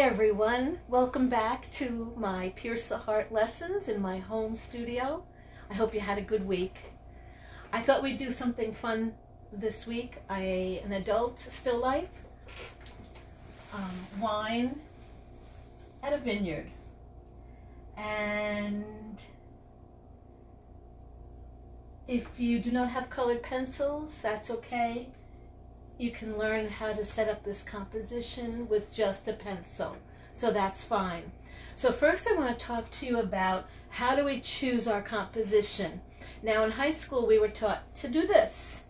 everyone, welcome back to my Pierce the Heart lessons in my home studio. I hope you had a good week. I thought we'd do something fun this week. An adult still life, wine at a vineyard. And if you do not have colored pencils, that's okay. You can learn how to set up this composition with just a pencil, so that's fine. So first I want to talk to you about how do we choose our composition. Now in high school we were taught to do this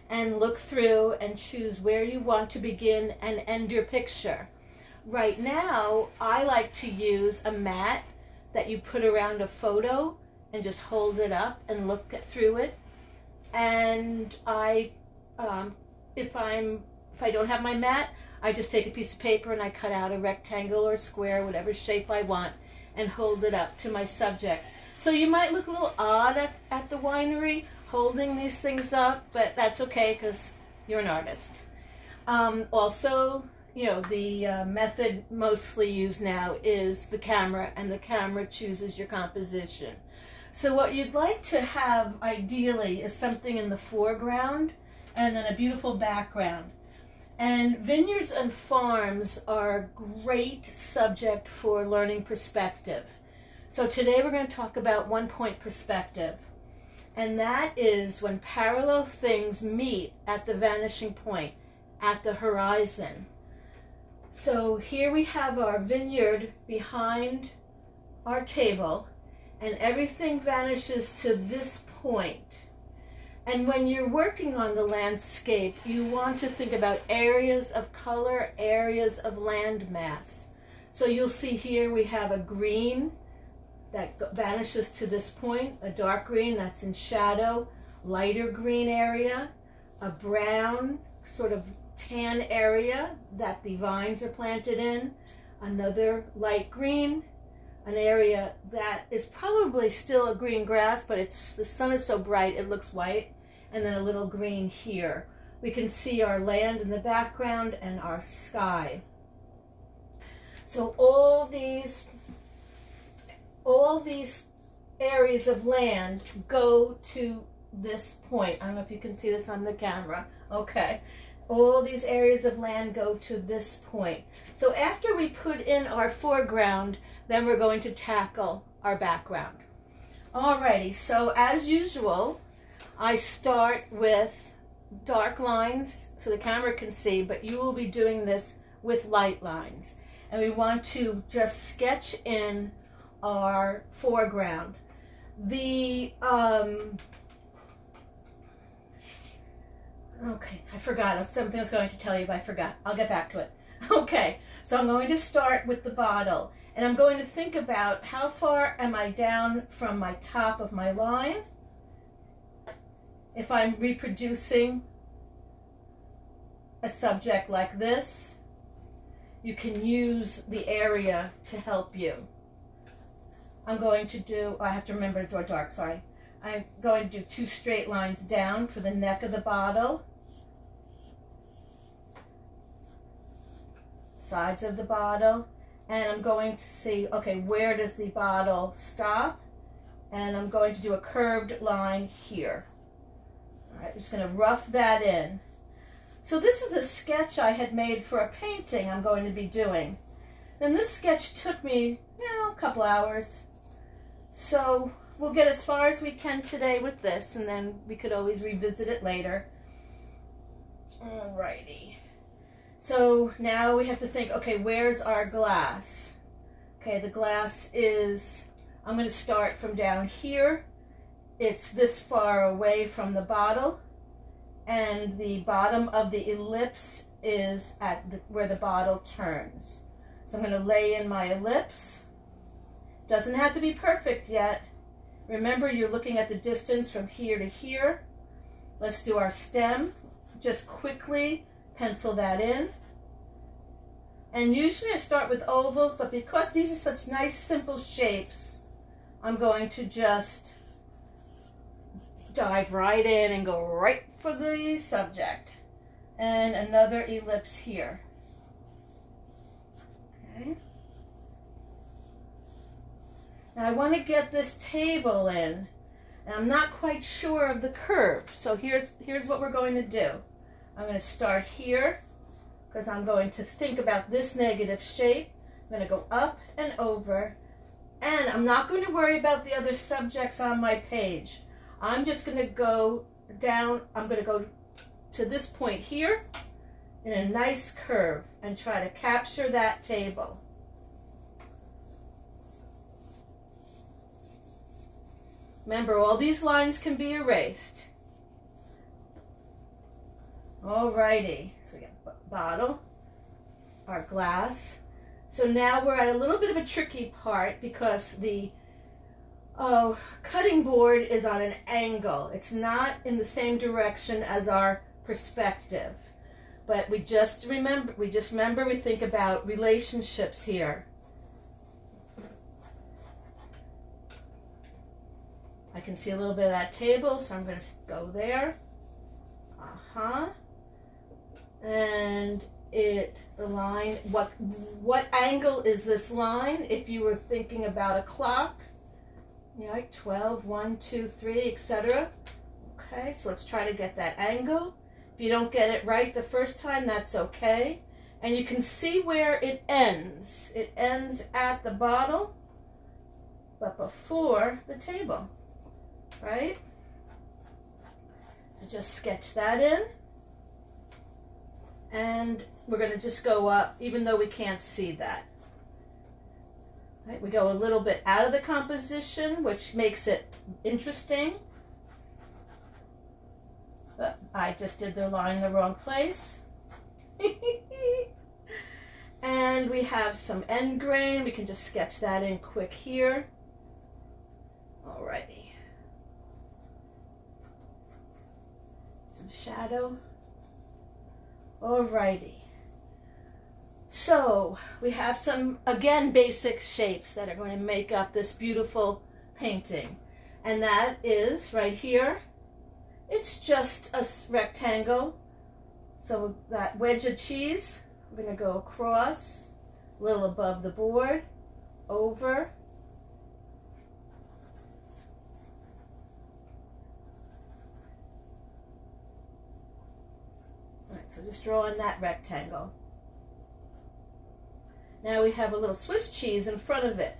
and look through and choose where you want to begin and end your picture. Right now I like to use a mat that you put around a photo and just hold it up and look through it. And if I don't have my mat, I just take a piece of paper and I cut out a rectangle or square, whatever shape I want, and hold it up to my subject. So you might look a little odd at the winery holding these things up, but that's okay because you're an artist. Also, the method mostly used now is the camera, and the camera chooses your composition. So what you'd like to have ideally is something in the foreground and then a beautiful background. And vineyards and farms are a great subject for learning perspective. So today we're going to talk about one-point perspective. And that is when parallel things meet at the vanishing point, at the horizon. So here we have our vineyard behind our table, and everything vanishes to this point. And when you're working on the landscape, you want to think about areas of color, areas of land mass. So you'll see here we have a green that vanishes to this point, a dark green that's in shadow, lighter green area, a brown sort of tan area that the vines are planted in, another light green, an area that is probably still a green grass, but the sun is so bright it looks white, and then a little green here. We can see our land in the background and our sky. So all these areas of land go to this point. I don't know if you can see this on the camera. Okay. All these areas of land go to this point. So after we put in our foreground, then we're going to tackle our background. Alrighty, so as usual, I start with dark lines so the camera can see, but you will be doing this with light lines. And we want to just sketch in our foreground. Okay, I forgot. Something I was going to tell you, but I forgot. I'll get back to it. Okay, so I'm going to start with the bottle. And I'm going to think about how far am I down from my top of my line. If I'm reproducing a subject like this, you can use the area to help you. I have to remember to draw dark, sorry. I'm going to do 2 straight lines down for the neck of the bottle, sides of the bottle, and I'm going to see, okay, where does the bottle stop? And I'm going to do a curved line here. All right, just going to rough that in. So this is a sketch I had made for a painting I'm going to be doing. And this sketch took me, a couple hours. So we'll get as far as we can today with this, and then we could always revisit it later. Alrighty. So now we have to think, okay, where's our glass? Okay, the glass is, I'm going to start from down here. It's this far away from the bottle, and the bottom of the ellipse is at where the bottle turns. So I'm going to lay in my ellipse. Doesn't have to be perfect yet. Remember, you're looking at the distance from here to here. Let's do our stem. Just quickly pencil that in. And usually I start with ovals, but because these are such nice simple shapes, I'm going to just dive right in and go right for the subject. And another ellipse here. Okay. Now I want to get this table in, and I'm not quite sure of the curve. So here's what we're going to do. I'm going to start here because I'm going to think about this negative shape. I'm going to go up and over, and I'm not going to worry about the other subjects on my page. I'm just going to go down. I'm going to go to this point here in a nice curve and try to capture that table. Remember, all these lines can be erased. Alrighty, so we got bottle, our glass. So now we're at a little bit of a tricky part because the cutting board is on an angle. It's not in the same direction as our perspective. But we remember we think about relationships here. I can see a little bit of that table, so I'm going to go there. And the line, what angle is this line? If you were thinking about a clock, like 12, 1, 2, 3, etc. Okay, so let's try to get that angle. If you don't get it right the first time, that's okay. And you can see where it ends. It ends at the bottle, but before the table, right? So just sketch that in. And we're going to just go up, even though we can't see that. Right, we go a little bit out of the composition, which makes it interesting. But I just did the line in the wrong place. And we have some end grain. We can just sketch that in quick here. Alrighty. Some shadow. Alrighty. So we have some, again, basic shapes that are going to make up this beautiful painting. And that is right here. It's just a rectangle. So that wedge of cheese, we're going to go across, a little above the board, over. All right, so just drawing that rectangle. Now we have a little Swiss cheese in front of it.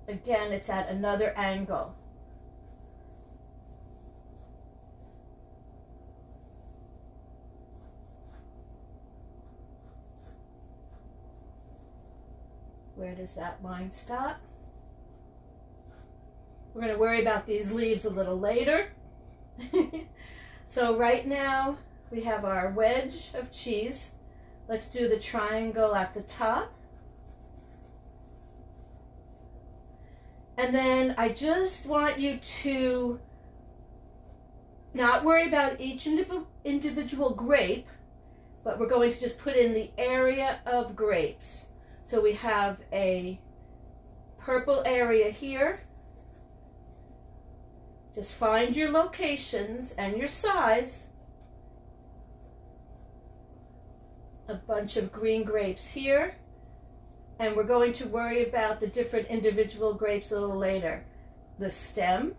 Again, it's at another angle. Where does that line stop? We're going to worry about these leaves a little later. So right now we have our wedge of cheese. Let's do the triangle at the top. And then I just want you to not worry about each individual grape, but we're going to just put in the area of grapes. So we have a purple area here. Just find your locations and your size. A bunch of green grapes here. And we're going to worry about the different individual grapes a little later. The stem.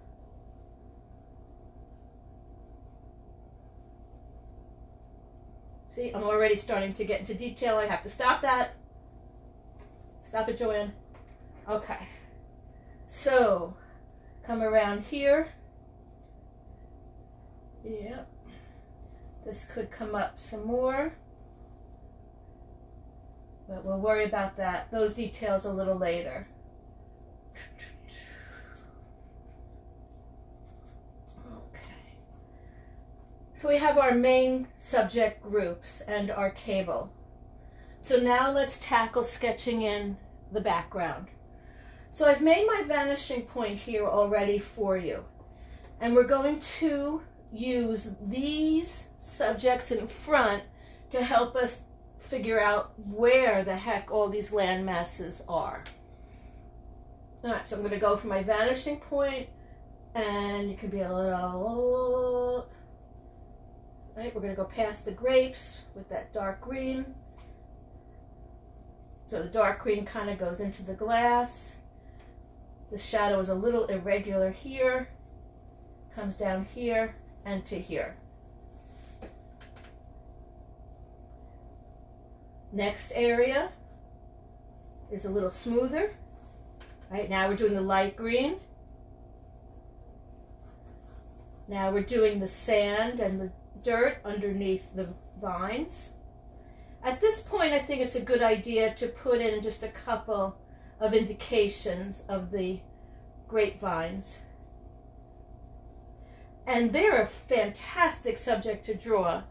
See, I'm already starting to get into detail. I have to stop that. Stop it, Joanne. Okay. So, come around here. Yep. This could come up some more. But we'll worry about those details a little later. Okay. So we have our main subject groups and our table. So now let's tackle sketching in the background. So I've made my vanishing point here already for you. And we're going to use these subjects in front to help us figure out where the heck all these land masses are. All right, so I'm going to go for my vanishing point, and you can be a little, right, we're going to go past the grapes with that dark green. So the dark green kind of goes into the glass. The shadow is a little irregular here, comes down here and to here. Next area is a little smoother. Right now we're doing the light green. Now we're doing the sand and the dirt underneath the vines. At this point, I think it's a good idea to put in just a couple of indications of the grapevines. And they're a fantastic subject to draw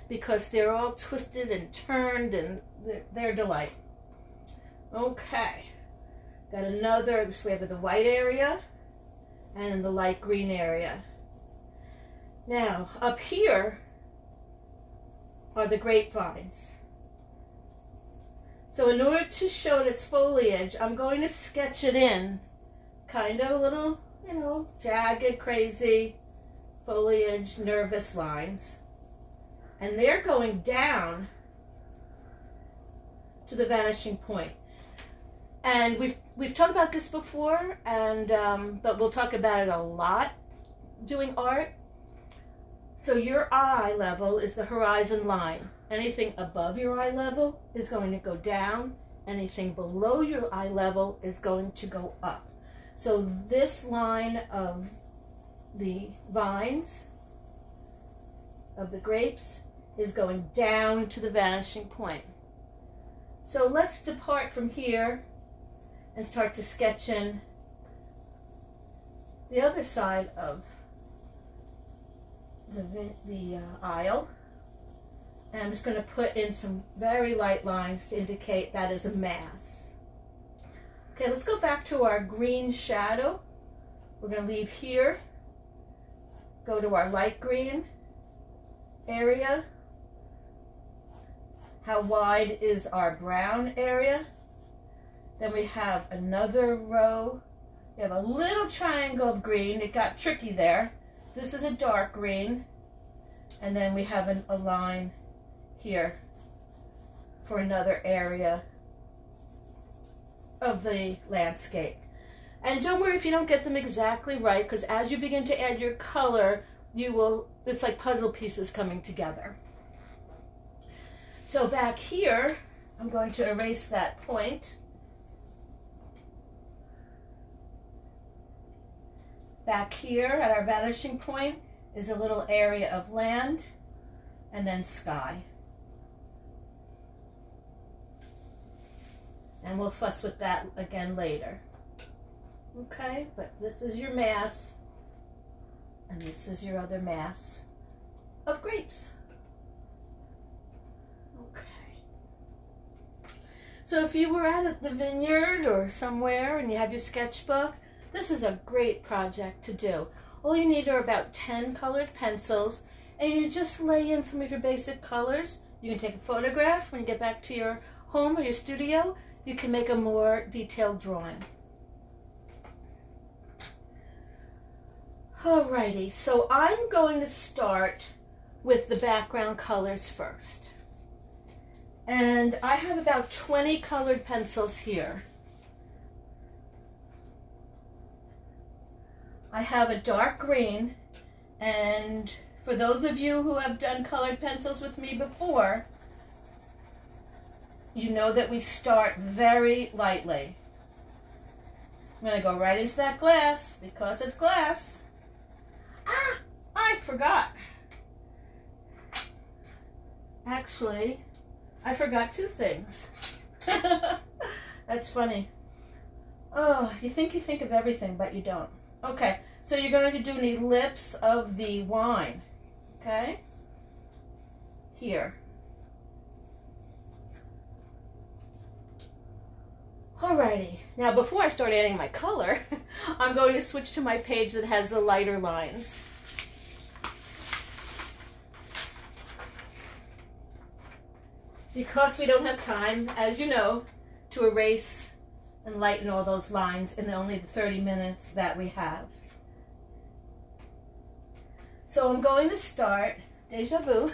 because they're all twisted and turned and they're a delight. Okay, got another, so we have the white area and the light green area. Now, up here are the grapevines. So in order to show its foliage, I'm going to sketch it in kind of a little, jagged, crazy foliage, nervous lines. And they're going down to the vanishing point. And we've talked about this before, and but we'll talk about it a lot doing art. So your eye level is the horizon line. Anything above your eye level is going to go down. Anything below your eye level is going to go up. So this line of the vines, of the grapes, is going down to the vanishing point. So let's depart from here and start to sketch in the other side of the aisle. And I'm just going to put in some very light lines to indicate that is a mass. Okay, let's go back to our green shadow. We're going to leave here, go to our light green area. How wide is our brown area? Then we have another row. We have a little triangle of green. It got tricky there. This is a dark green. And then we have a line here for another area of the landscape. And don't worry if you don't get them exactly right, because as you begin to add your color, it's like puzzle pieces coming together. So back here, I'm going to erase that point. Back here at our vanishing point is a little area of land and then sky. And we'll fuss with that again later. Okay, but this is your mass, and this is your other mass of grapes. Okay. So if you were at the Vineyard or somewhere and you have your sketchbook, this is a great project to do. All you need are about 10 colored pencils, and you just lay in some of your basic colors. You can take a photograph when you get back to your home or your studio. You can make a more detailed drawing. Alrighty, so I'm going to start with the background colors first. And I have about 20 colored pencils here. I have a dark green, and for those of you who have done colored pencils with me before, you know that we start very lightly. I'm going to go right into that glass because it's glass. Ah, I forgot. Actually, I forgot two things. That's funny. Oh, you think of everything, but you don't. Okay, so you're going to do the lips of the wine. Okay? Here. Alrighty, now before I start adding my color, I'm going to switch to my page that has the lighter lines. Because we don't have time, as you know, to erase and lighten all those lines in only the 30 minutes that we have. So I'm going to start, deja vu,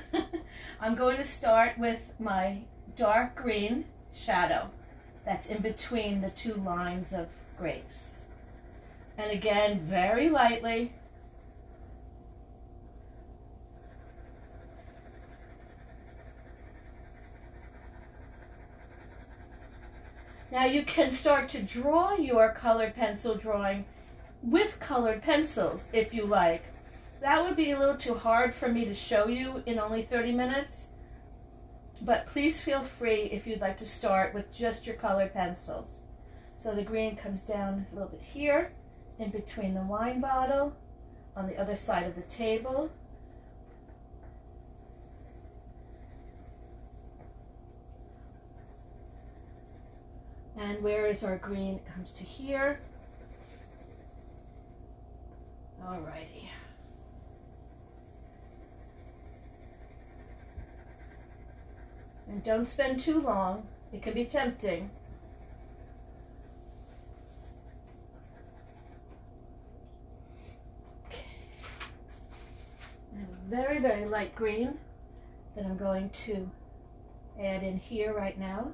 I'm going to start with my dark green shadow. that's in between the two lines of grapes. And again, very lightly. Now you can start to draw your colored pencil drawing with colored pencils if you like. That would be a little too hard for me to show you in only 30 minutes, but please feel free if you'd like to start with just your colored pencils. So the green comes down a little bit here, in between the wine bottle, on the other side of the table. And where is our green? It comes to here. Alrighty. And don't spend too long. It can be tempting. Okay. I have a very, very light green that I'm going to add in here right now.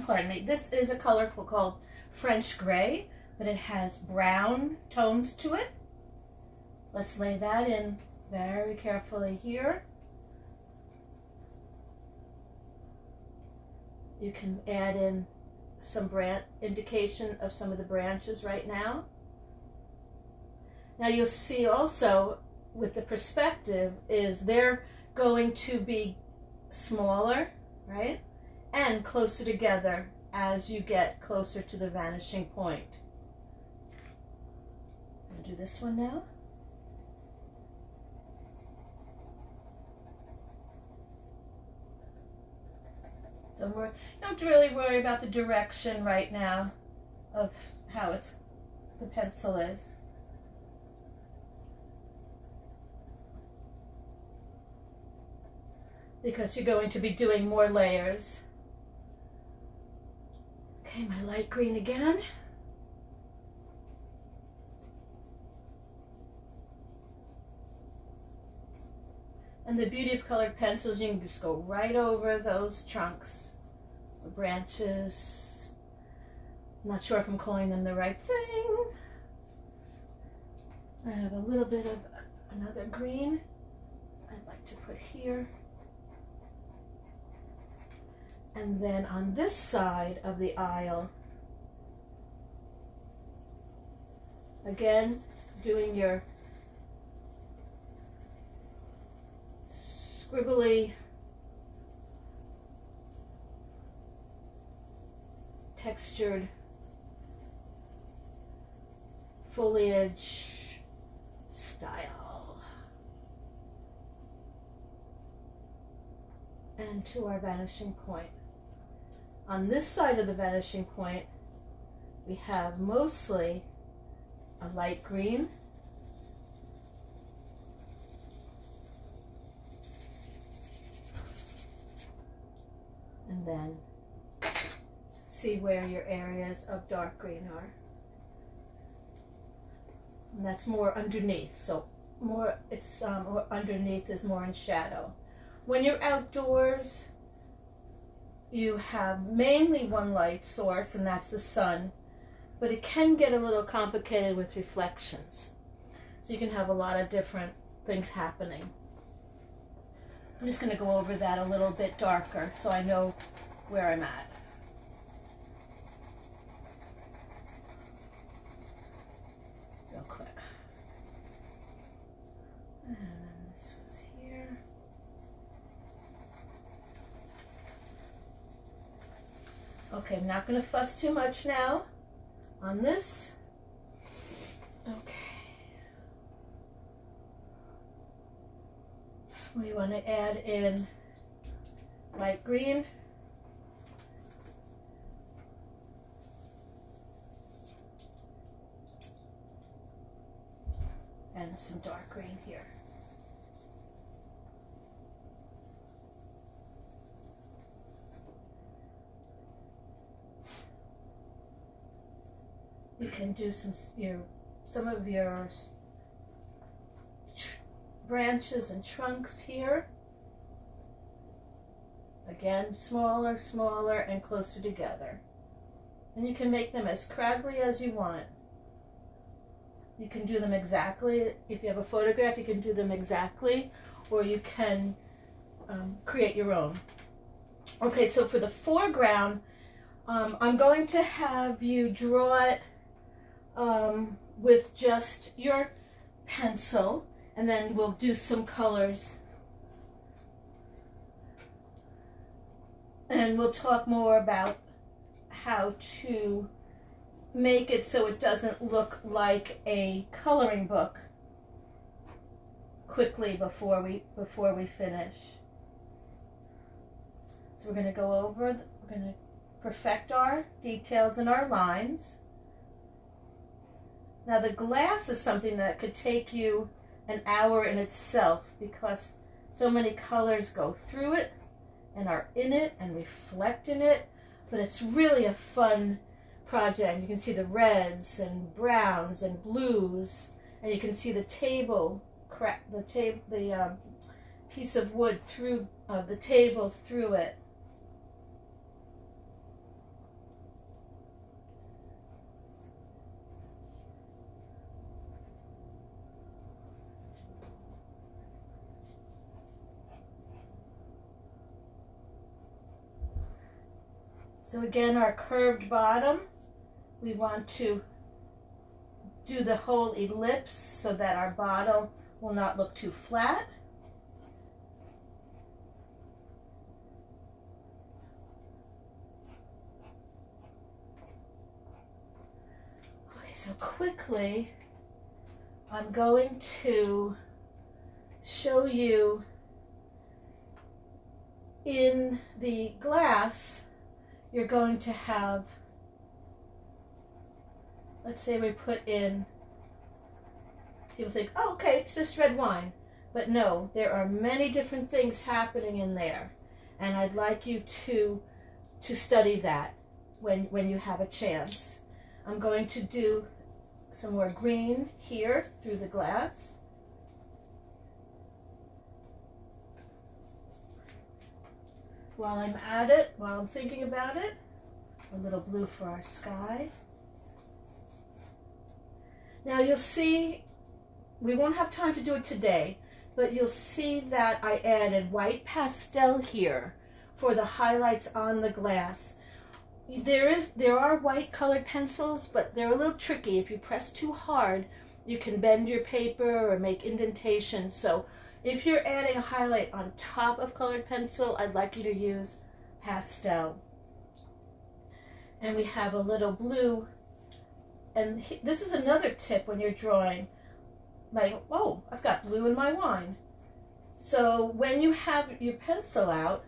Pardon me. This is a color called French Gray, but it has brown tones to it. Let's lay that in very carefully here. You can add in some indication of some of the branches right now. Now you'll see also with the perspective is they're going to be smaller, right? And closer together as you get closer to the vanishing point. I'm going to do this one now. Don't really worry about the direction right now of how the pencil is. Because you're going to be doing more layers. Okay, my light green again. And the beauty of colored pencils, you can just go right over those trunks or branches. I'm not sure if I'm calling them the right thing. I have a little bit of another green I'd like to put here. And then on this side of the aisle, again, doing your scribbly textured foliage style. And to our vanishing point. On this side of the vanishing point, we have mostly a light green. And then see where your areas of dark green are. And that's more underneath, so more it's underneath is more in shadow. When you're outdoors, you have mainly one light source, and that's the sun, but it can get a little complicated with reflections. So you can have a lot of different things happening. I'm just going to go over that a little bit darker so I know where I'm at. Real quick. And then this was here. Okay, I'm not going to fuss too much now on this. Okay. We want to add in light green. And some dark green here. You can do some of your branches and trunks here. Again, smaller, smaller, and closer together. And you can make them as scraggly as you want. You can do them exactly. If you have a photograph, you can do them exactly, or you can create your own. Okay, so for the foreground, I'm going to have you draw it with just your pencil, and then we'll do some colors. And we'll talk more about how to make it so it doesn't look like a coloring book quickly before we finish. So we're going to go over, we're going to perfect our details and our lines. Now the glass is something that could take you an hour in itself because so many colors go through it and are in it and reflect in it, but it's really a fun project. You can see the reds and browns and blues, and you can see the table, the piece of wood through the table through it. So again, our curved bottom, we want to do the whole ellipse so that our bottle will not look too flat. Okay, so quickly, I'm going to show you in the glass. You're going to have, let's say we put in, people think, oh, okay, it's just red wine. But no, there are many different things happening in there. And I'd like you to study that when you have a chance. I'm going to do some more green here through the glass. While I'm at it, while I'm thinking about it, a little blue for our sky. Now you'll see, we won't have time to do it today, but you'll see that I added white pastel here for the highlights on the glass. There are white colored pencils, but they're a little tricky. If you press too hard, you can bend your paper or make indentations. So if you're adding a highlight on top of colored pencil, I'd like you to use pastel. And we have a little blue. And this is another tip when you're drawing. Like, oh, I've got blue in my wine. So when you have your pencil out,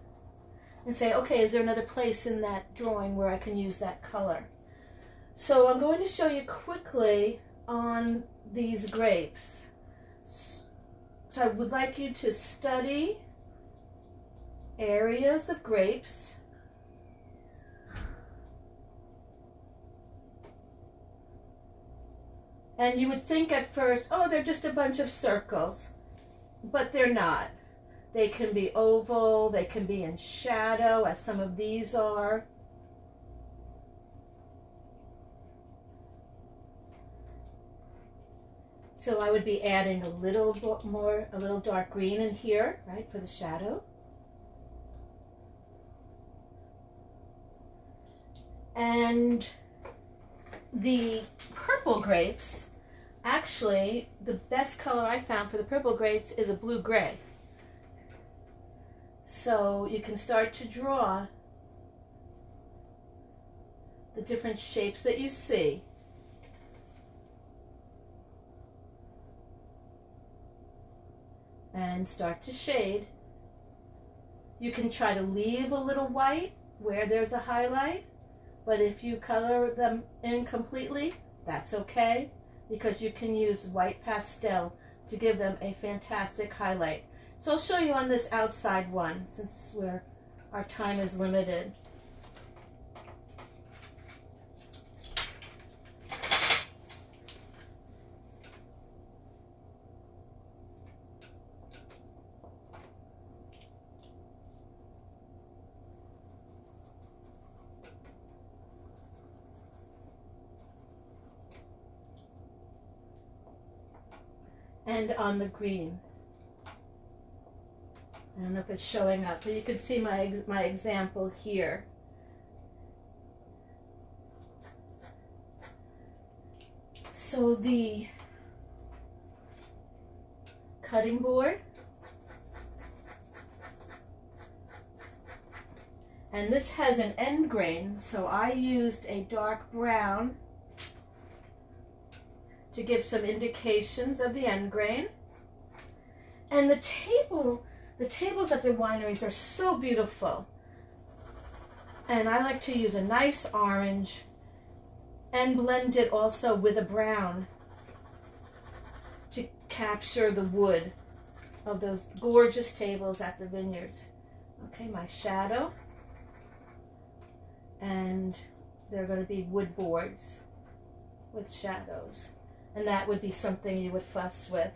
and say, okay, is there another place in that drawing where I can use that color? So I'm going to show you quickly on these grapes. So I would like you to study areas of grapes. And you would think at first, oh, they're just a bunch of circles. But they're not. They can be oval, they can be in shadow, as some of these are. So I would be adding a little more, a little dark green in here, right, for the shadow. And the purple grapes, actually, the best color I found for the purple grapes is a blue-gray. So you can start to draw the different shapes that you see. And start to shade. You can try to leave a little white where there's a highlight, but if you color them in completely, that's okay, because you can use white pastel to give them a fantastic highlight. So I'll show you on this outside one, since our time is limited. and on the green. I don't know if it's showing up, but you can see my example here. So the cutting board, and this has an end grain, so I used a dark brown to give some indications of the end grain. And the tables at the wineries are so beautiful. And I like to use a nice orange and blend it also with a brown to capture the wood of those gorgeous tables at the vineyards. Okay, my shadow. And they're going to be wood boards with shadows. And that would be something you would fuss with.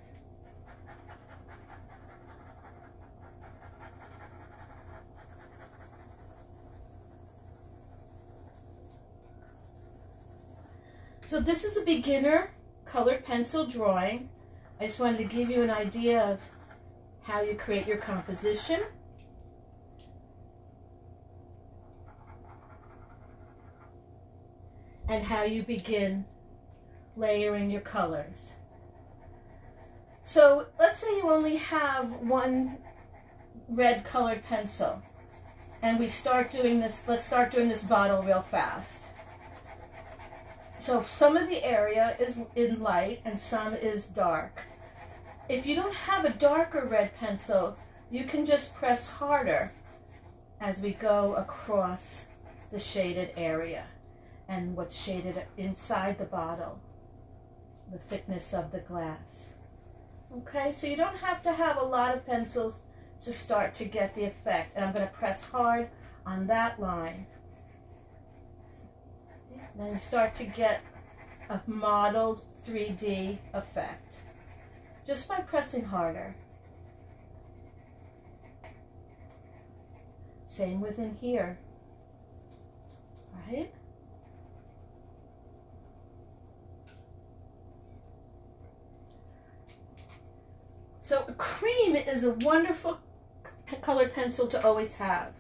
So this is a beginner colored pencil drawing. I just wanted to give you an idea of how you create your composition. And how you begin layering your colors. So let's say you only have one red colored pencil and we start doing this, let's start doing this bottle real fast. So some of the area is in light and some is dark. If you don't have a darker red pencil, you can just press harder as we go across the shaded area and what's shaded inside the bottle, the thickness of the glass. Okay, so you don't have to have a lot of pencils to start to get the effect. And I'm going to press hard on that line. Then you start to get a modeled 3D effect just by pressing harder. Same within here, right? So cream is a wonderful colored pencil to always have.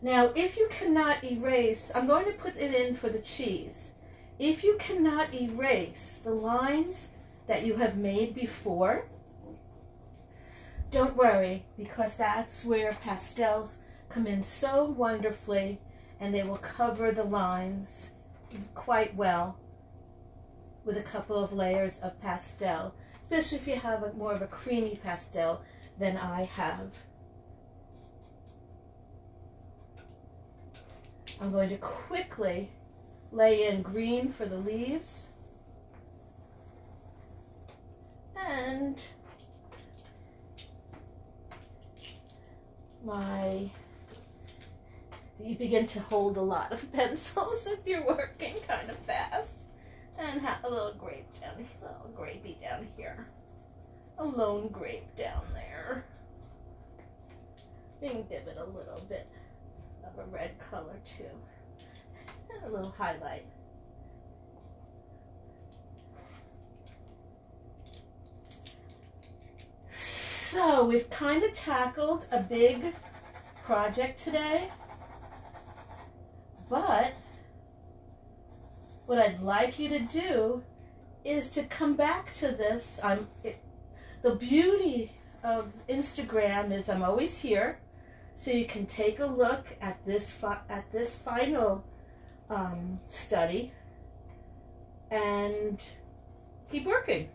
Now, if you cannot erase, I'm going to put it in for the cheese. If you cannot erase the lines that you have made before, don't worry, because that's where pastels come in so wonderfully and they will cover the lines quite well with a couple of layers of pastel, especially if you have more of a creamy pastel than I have. I'm going to quickly lay in green for the leaves and you begin to hold a lot of pencils if you're working kind of fast, and have a little grape down, a little grapey down here, a lone grape down there. You can give it a little bit of a red color too, and a little highlight. So we've kind of tackled a big project today, but what I'd like you to do is to come back to this. The beauty of Instagram is I'm always here, so you can take a look at this final study and keep working.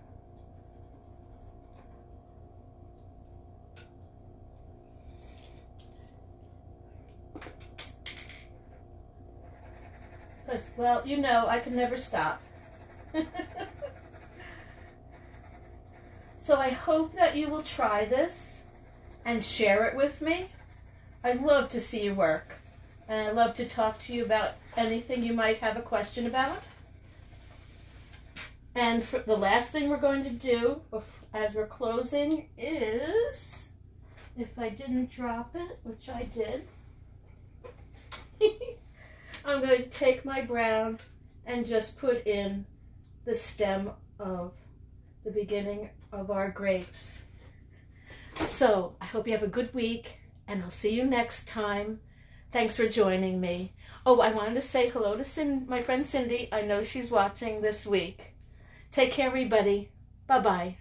Because, well, you know, I can never stop. So I hope that you will try this and share it with me. I'd love to see your work. And I'd love to talk to you about anything you might have a question about. And for the last thing we're going to do as we're closing is, if I didn't drop it, which I did, I'm going to take my brown and just put in the stem of the beginning of our grapes. So I hope you have a good week, and I'll see you next time. Thanks for joining me. Oh, I wanted to say hello to my friend Cindy. I know she's watching this week. Take care, everybody. Bye-bye.